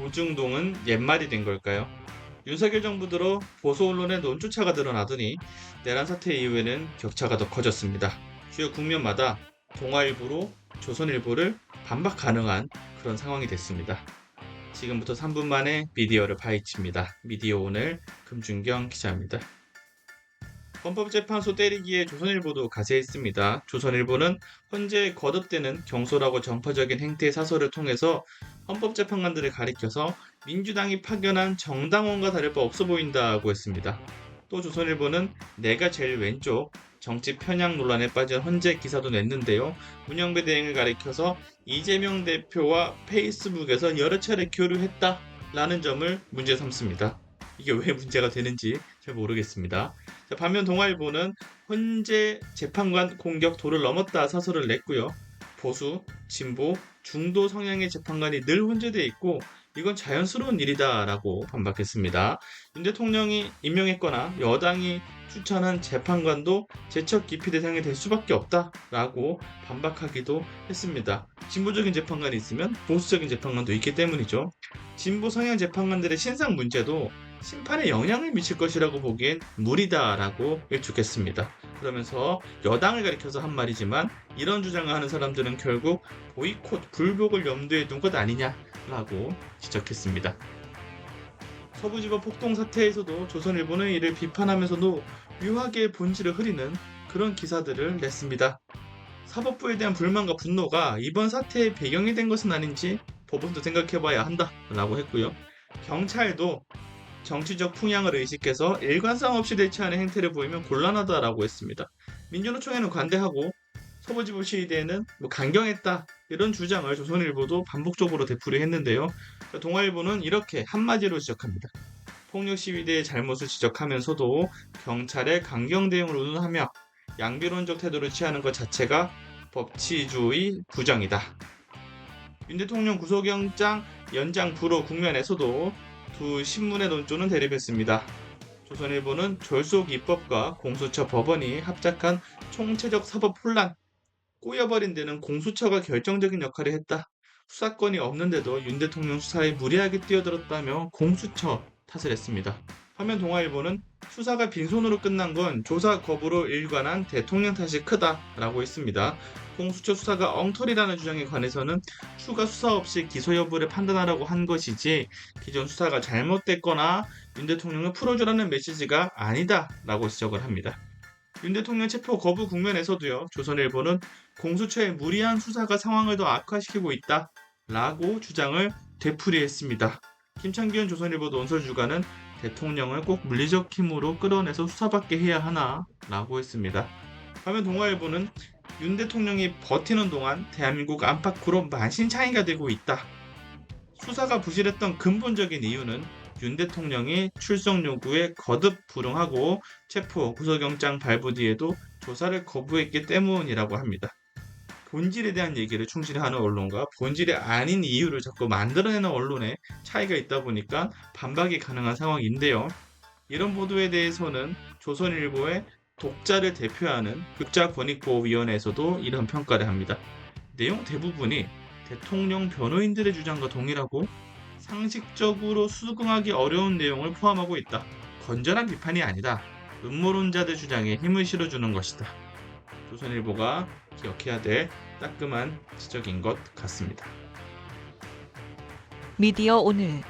조중동은 옛말이 된 걸까요? 윤석열 정부 들어 보수 언론의 논조차가 드러나더니 내란 사태 이후에는 격차가 더 커졌습니다. 주요 국면마다 동아일보로 조선일보를 반박 가능한 그런 상황이 됐습니다. 지금부터 3분 만에 미디어를 파헤칩니다. 미디어 오늘 금준경 기자입니다. 헌법재판소 때리기에 조선일보도 가세했습니다. 조선일보는 현재 거듭되는 경솔하고 정파적인 행태의 사설을 통해서 헌법재판관들을 가리켜서 민주당이 파견한 정당원과 다를 바 없어 보인다고 했습니다. 또 조선일보는 내가 제일 왼쪽 정치 편향 논란에 빠진 헌재 기사도 냈는데요. 문영배 대행을 가리켜서 이재명 대표와 페이스북에서 여러 차례 교류했다라는 점을 문제 삼습니다. 이게 왜 문제가 되는지 잘 모르겠습니다. 자, 반면 동아일보는 헌재 재판관 공격 도를 넘었다 사설을 냈고요. 보수, 진보, 중도 성향의 재판관이 늘 혼재돼 있고 이건 자연스러운 일이다라고 반박했습니다. 윤 대통령이 임명했거나 여당이 추천한 재판관도 제척 기피 대상이 될 수밖에 없다라고 반박하기도 했습니다. 진보적인 재판관이 있으면 보수적인 재판관도 있기 때문이죠. 진보 성향 재판관들의 신상 문제도 심판에 영향을 미칠 것이라고 보기엔 무리다라고 일축했습니다. 그러면서 여당을 가리켜서 한 말이지만 이런 주장을 하는 사람들은 결국 보이콧, 불복을 염두에 둔 것 아니냐라고 지적했습니다. 서부지법 폭동 사태에서도 조선일보는 이를 비판하면서도 묘하게 본질을 흐리는 그런 기사들을 냈습니다. 사법부에 대한 불만과 분노가 이번 사태의 배경이 된 것은 아닌지 법원도 생각해봐야 한다라고 했고요. 경찰도 정치적 풍향을 의식해서 일관성 없이 대처하는 행태를 보이면 곤란하다라고 했습니다. 민주노총에는 관대하고 서부지법 시위대에는 강경했다 이런 주장을 조선일보도 반복적으로 되풀이했는데요. 동아일보는 이렇게 한마디로 지적합니다. 폭력 시위대의 잘못을 지적하면서도 경찰의 강경 대응을 운운하며 양비론적 태도를 취하는 것 자체가 법치주의 부정이다. 윤 대통령 구속영장 연장 불허 국면에서도 두 신문의 논조는 대립했습니다. 조선일보는 졸속 입법과 공수처 법원이 합작한 총체적 사법 혼란, 꼬여버린 데는 공수처가 결정적인 역할을 했다. 수사권이 없는데도 윤 대통령 수사에 무리하게 뛰어들었다며 공수처 탓을 했습니다. 반면 동아일보는 수사가 빈손으로 끝난 건 조사 거부로 일관한 대통령 탓이 크다라고 했습니다. 공수처 수사가 엉터리라는 주장에 관해서는 추가 수사 없이 기소 여부를 판단하라고 한 것이지 기존 수사가 잘못됐거나 윤 대통령을 풀어주라는 메시지가 아니다라고 지적을 합니다. 윤 대통령 체포 거부 국면에서도요. 조선일보는 공수처의 무리한 수사가 상황을 더 악화시키고 있다라고 주장을 되풀이했습니다. 김창기현 조선일보 논설주간은 대통령을 꼭 물리적 힘으로 끌어내서 수사받게 해야 하나라고 했습니다. 반면 동아일보는 윤 대통령이 버티는 동안 대한민국 안팎으로 만신창이가 되고 있다. 수사가 부실했던 근본적인 이유는 윤 대통령이 출석 요구에 거듭 불응하고 체포, 구속영장 발부 뒤에도 조사를 거부했기 때문이라고 합니다. 본질에 대한 얘기를 충실히 하는 언론과 본질이 아닌 이유를 자꾸 만들어내는 언론의 차이가 있다 보니까 반박이 가능한 상황인데요. 이런 보도에 대해서는 조선일보의 독자를 대표하는 극자권익보호위원회에서도 이런 평가를 합니다. 내용 대부분이 대통령 변호인들의 주장과 동일하고 상식적으로 수긍하기 어려운 내용을 포함하고 있다. 건전한 비판이 아니다. 음모론자들 주장에 힘을 실어주는 것이다. 조선일보가 기억해야 될 따끔한 지적인 것 같습니다. 미디어 오늘